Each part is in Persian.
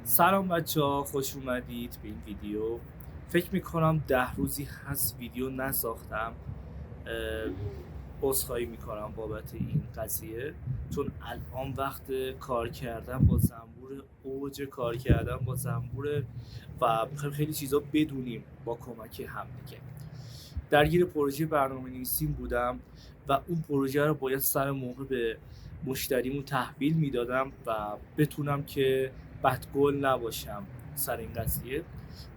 سلام بچه‌ها، خوش اومدید به این ویدیو. فکر میکنم 10 روزی هست ویدیو نساختم. عذرخواهی میکنم بابت این قضیه، چون الان وقت کار کردن با زنبور، اوج کار کردن با زنبور و میخوایم خیلی چیزا بدونیم با کمک همدیگه. درگیر پروژه برنامه‌نویسیم بودم و اون پروژه رو باید سر موقع به مشتریمون تحویل میدادم و بتونم که بدگل نباشم سر این قضیه.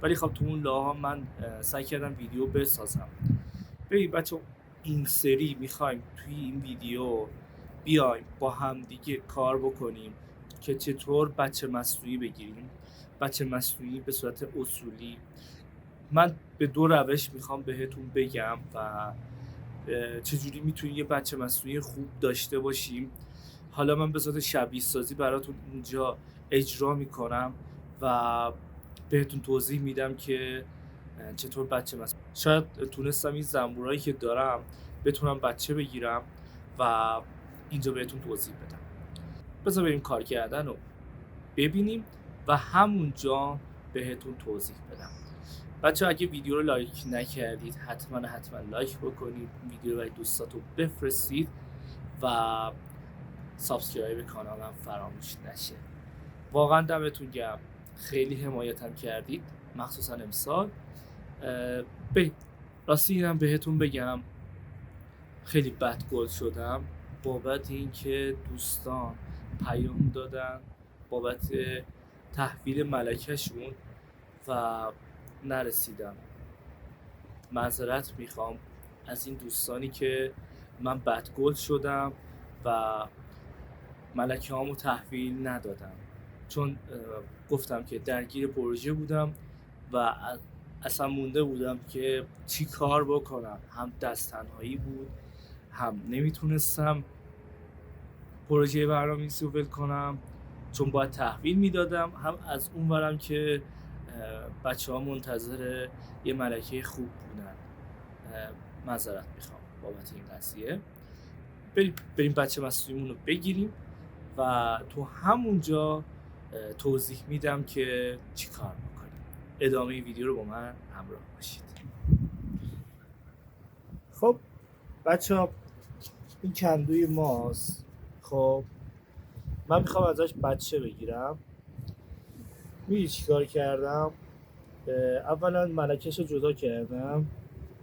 ولی خب تو اون لاها من سعی کردم ویدیو بسازم. ببین بچه، این سری میخوایم توی این ویدیو بیایم با همدیگه کار بکنیم که چطور بچه مصنوعی بگیریم. بچه مصنوعی به صورت اصولی من به 2 روش میخوام بهتون بگم و چجوری میتونیم یه بچه مصنوعی خوب داشته باشیم. حالا من به صورت شبیه سازی براتون اینجا اجرا میکنم و بهتون توضیح میدم که چطور بچه مصنوعی شاید تونستم این زنبورایی که دارم بتونم بچه بگیرم و اینجا بهتون توضیح بدم. بذار بریم کار کردن رو ببینیم و همونجا بهتون توضیح بدم. بچه اگه ویدیو رو لایک نکردید حتما لایک بکنید، ویدیو رو برای دوستاتون بفرستید و سابسکرایب کانالم فراموش نشه. واقعا دمتون گرم، خیلی حمایتم کردید مخصوصا امسال. راستی اینم بهتون بگم خیلی بدگل شدم بابت اینکه دوستان پیام دادن بابت تحویل ملکه‌شون و نرسیدم. معذرت میخوام از این دوستانی که من بدگل شدم و ملکه هامو تحویل ندادم، چون گفتم که درگیر پروژه بودم و اصلا مونده بودم که چی کار بکنم. هم دست تنهایی بود، هم نمیتونستم پروژه برنامه‌نویسی رو ول کنم چون باید تحویل میدادم، هم از اون ورم که بچه ها منتظر یه ملکه خوب بودن. معذرت میخوام بابت این قضیه. بریم بچه مصنوعیمون رو بگیریم و تو همونجا توضیح میدم که چی کار میکنیم. ادامه ویدیو رو با من همراه باشید. خب بچه ها، این کندوی ماست. خب من میخوام ازش بچه بگیرم. میدونی چی کار کردم؟ اولا ملکش رو جدا کردم.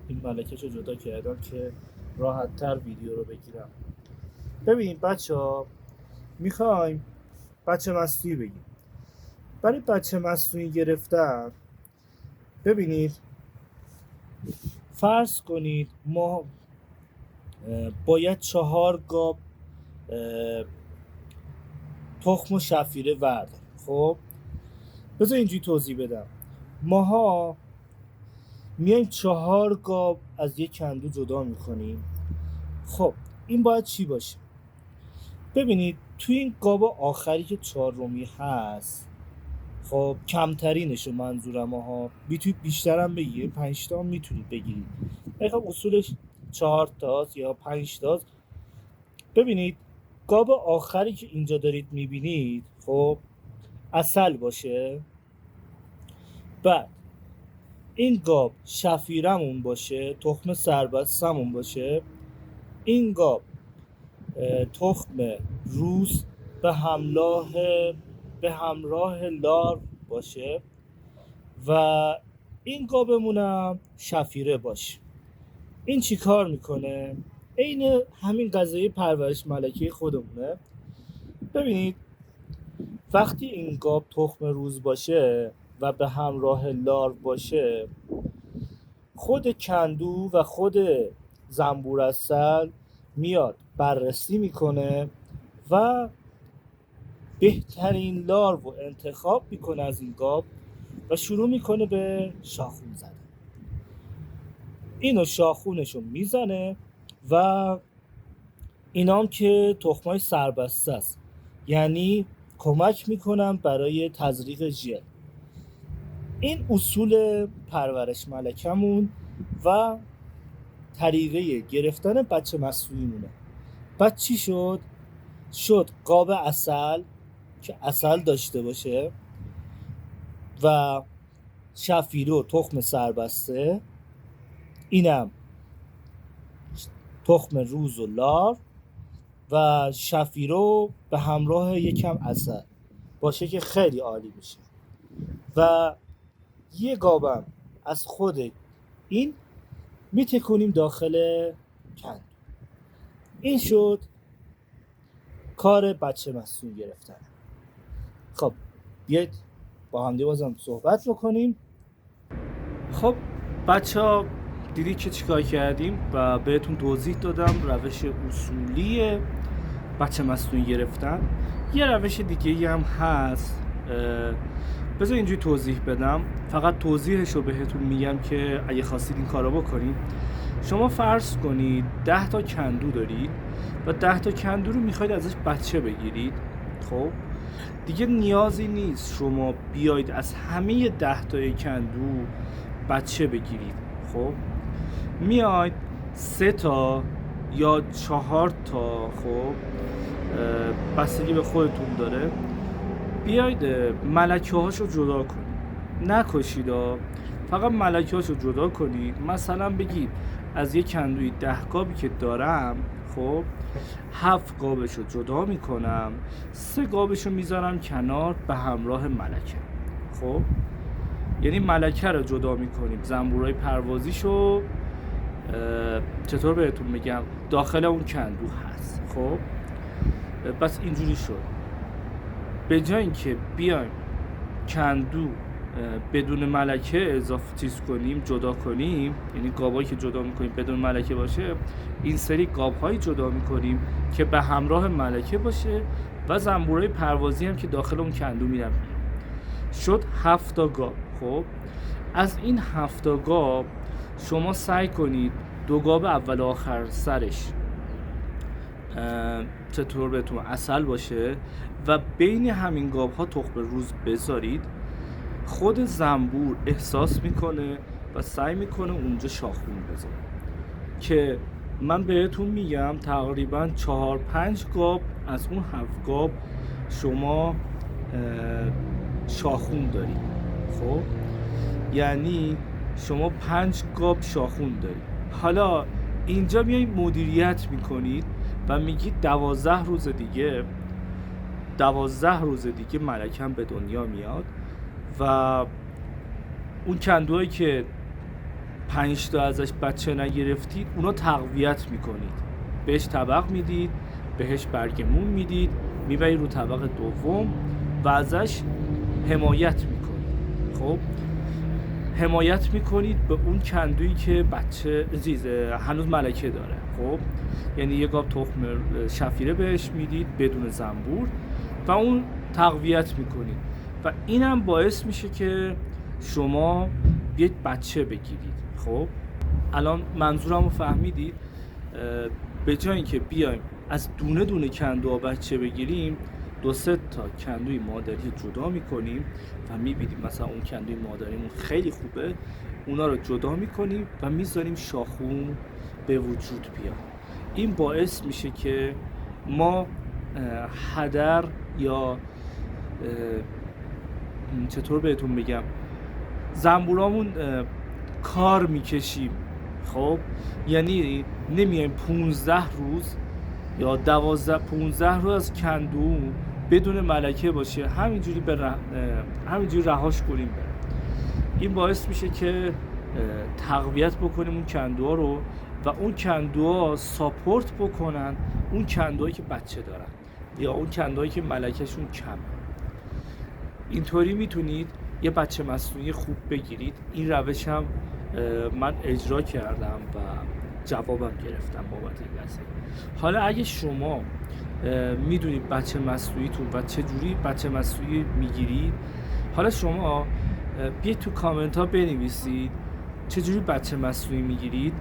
این ملکش رو جدا کردم که راحت تر ویدیو رو بگیرم. ببین بچه ها، میخوایم بچه مصنوعی بگیریم. برای بچه مصنوعی گرفتن ببینید، فرض کنید ما باید 4 گاب تخم و شفیره ورداریم. خب بذار اینجوری توضیح بدم. ماها میایم 4 گاب از یک کندو جدا میکنیم. خب این باید چی باشه؟ ببینید توی این گاب آخری که 4می هست، خب کمترینشو منظورم ها، میتونید بیشتر هم بگیرید، 5 تا میتونید بگیرید. خب اصولش 4 تاست یا 5 تاست. ببینید گاب آخری که اینجا دارید میبینید، خب عسل باشه. بعد این گاب شفیرمون باشه، تخم سربستمون باشه. این گاب تخم روز به همراه لار باشه و این گابمونم شفیره باشه. این چی کار میکنه؟ عین همین قضیه پرورش ملکه خودمونه. ببینید وقتی این گاب تخم روز باشه و به همراه لار باشه، خود کندو و خود زنبور عسل میاد بررسی میکنه و بهترین لار رو انتخاب میکنه از این گاب و شروع میکنه به شاخون زدن. اینو شاخونشو میزنه و اینام که تخمای سربسته است، یعنی کمک میکنن برای تزریق ژل. این اصول پرورش ملکمون و طریقه گرفتن بچه مصنوعی مونه. بعد چی شد؟ قاب عسل که عسل داشته باشه، و شفیرو تخم سربسته، اینم تخم روز و لار و شفیرو به همراه یکم عسل باشه که خیلی عالی میشه. و یه گابم از خود این میتکنیم داخل کندو. این شد کار بچه مصنوعی گرفتن. خب بیایید با هم بازم صحبت بکنیم. خب بچه ها دیدی که چیکار کردیم و بهتون توضیح دادم روش اصولی بچه مصنوعی گرفتن. یه روش دیگه هم هست، بذار اینجوری توضیح بدم، فقط توضیحش رو بهتون میگم که اگه خواستید این کارو بکنید. شما فرض کنید 10 تا کندو دارید و 10 تا کندو رو میخواید ازش بچه بگیرید. خب دیگه نیازی نیست شما بیاید از همه 10 تا کندو بچه بگیرید. خب میاید 3 تا یا 4 تا، خب بستگی به خودتون داره، بیاید ملکه هاشو جدا کنید، نکشید، فقط ملکه هاشو جدا کنید. مثلا بگید از یک کندوی 10 گابی که دارم، خب 7 گابشو جدا میکنم، 3 گابشو میذارم کنار به همراه ملکه. خب یعنی ملکه رو جدا میکنیم، زنبورای پروازیشو چطور بهتون میگم داخل اون کندو هست. خب بس اینجوری شد. به جای اینکه بیایم کندو بدون ملکه اضافه چیز کنیم، جدا کنیم، یعنی گابایی که جدا میکنیم بدون ملکه باشه، این سری گابهایی جدا میکنیم که به همراه ملکه باشه و زنبورای پروازی هم که داخل اون کندو میرن. شد 7 تا گاب. خب از این 7 تا گاب شما سعی کنید 2 گاب اول آخر سرش چطور بهتون عسل باشه و بین همین گاب ها تخم روز بذارید. خود زنبور احساس میکنه و سعی میکنه اونجا شاخون بذاره که من بهتون میگم تقریبا 4-5 گاب از اون 7 گاب شما شاخون دارید. خب یعنی شما 5 گاب شاخون دارید. حالا اینجا میایید مدیریت میکنید و میگید 12 روز دیگه ملکم به دنیا میاد و اون کندوهایی که 5 تا ازش بچه نگرفتید اونا تقویت میکنید، بهش طبق میدید، بهش برگمون میدید، میبرید رو طبق دوم و ازش حمایت میکنید. خب حمایت میکنید به اون کندویی که بچه هنوز ملکه داره. خب یعنی یه گاب تخم شفیره بهش میدید بدون زنبور و اون تقویت میکنید و اینم باعث میشه که شما یک بچه بگیرید. خب الان منظورم رو فهمیدید؟ به جای اینکه بیایم از دونه دونه کندوها بچه بگیریم، 2-3 تا کندوی مادری جدا میکنیم و میبینیم مثلا اون کندوی مادریمون خیلی خوبه، اونا رو جدا میکنیم و میذاریم شاخون به وجود بیاد. این باعث میشه که ما هدر یا چطور بهتون بگم زنبورامون کار میکشیم. خب یعنی نمیایم 15 روز یا 15 روز از کندو بدون ملکه باشه، همینجوری رهاش کنیم بره. این باعث میشه که تقویت بکنیم اون کندوها رو و اون کندوها ساپورت بکنن اون کندوهایی که بچه دارن یا اون کندوهایی که ملکهشون کمه. اینطوری میتونید یه بچه مصنوعی خوب بگیرید. این روش هم من اجرا کردم و جوابم گرفتم بابت این قضیه. حالا اگه شما میدونید بچه مصنوعیتون و چجوری بچه مصنوعی میگیرید، حالا شما بیاید تو کامنت ها بنویسید چجوری بچه مصنوعی میگیرید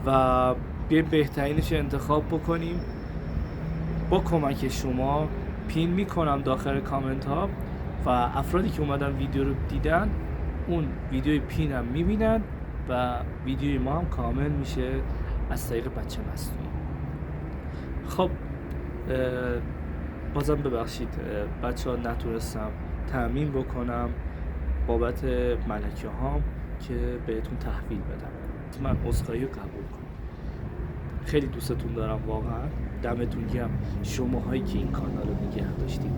و بیاید بهترینش انتخاب بکنیم. با کمک شما پین میکنم داخل کامنت ها و افرادی که اومدن ویدیو رو دیدن اون ویدیوی پین هم میبینن و ویدیوی ما هم کامل میشه از طریق بچه مصنوعی. خب بازم ببخشید بچه ها نتونستم تأمین بکنم بابت ملکه هام که بهتون تحویل بدم. من عذرخواهی رو قبول کنم. خیلی دوستتون دارم واقعا. دمتون گرم شماهایی که این کانال رو نگه داشتید،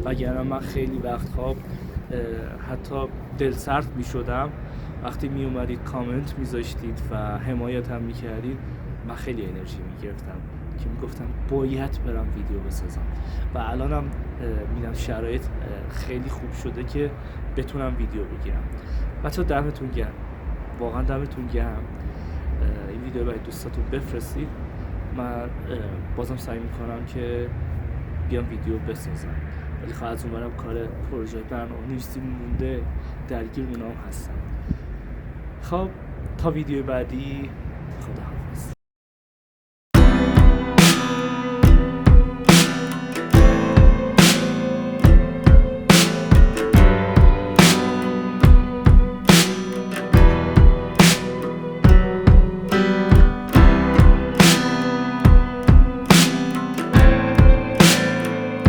وگرنه من خیلی وقتها حتی دلسرد می شدم وقتی می اومدید کامنت می ذاشتید و حمایت هم می کردید. من خیلی انرژی می گرفتم که می گفتم باید برم ویدیو بسازم و الانم میدم شرایط خیلی خوب شده که بتونم ویدیو بگیرم. بچه دمتون گرم، واقعا دمتون گرم. این ویدیو برای دوستاتون بفرستید. من بازم سعی میکنم که بیام ویدیو بسازم، ولی خواهد از اونورم کار پروژه برنامه‌نویسی مونده، درگیر اونام هستم. خب تا ویدیو بعدی، خدا